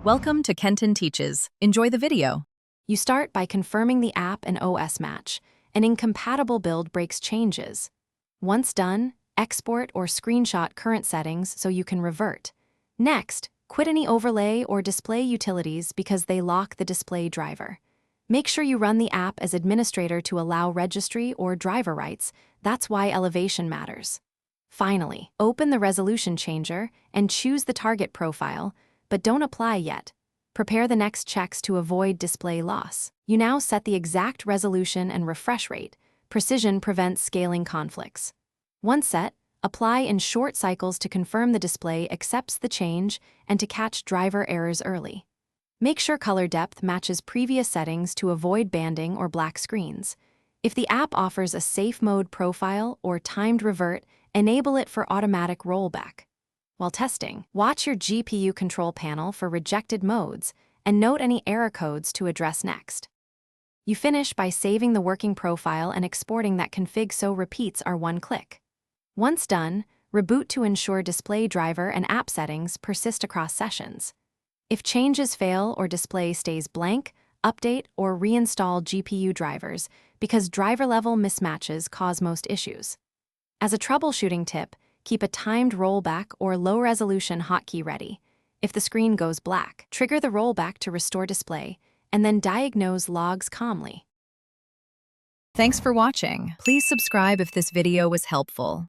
Welcome to Kenton Teaches. Enjoy the video. You start by confirming the app and OS match. An incompatible build breaks changes. Once done, export or screenshot current settings so you can revert. Next, quit any overlay or display utilities because they lock the display driver. Make sure you run the app as administrator to allow registry or driver rights. That's why elevation matters. Finally, open the resolution changer and choose the target profile, but don't apply yet. Prepare the next checks to avoid display loss. You now set the exact resolution and refresh rate. Precision prevents scaling conflicts. Once set, apply in short cycles to confirm the display accepts the change and to catch driver errors early. Make sure color depth matches previous settings to avoid banding or black screens. If the app offers a safe mode profile or timed revert, enable it for automatic rollback. While testing, watch your GPU control panel for rejected modes and note any error codes to address next. You finish by saving the working profile and exporting that config so repeats are one click. Once done, reboot to ensure display driver and app settings persist across sessions. If changes fail or display stays blank, update or reinstall GPU drivers because driver-level mismatches cause most issues. As a troubleshooting tip, keep a timed rollback or low-resolution hotkey ready. If the screen goes black, trigger the rollback to restore display, and then diagnose logs calmly. Thanks for watching. Please subscribe if this video was helpful.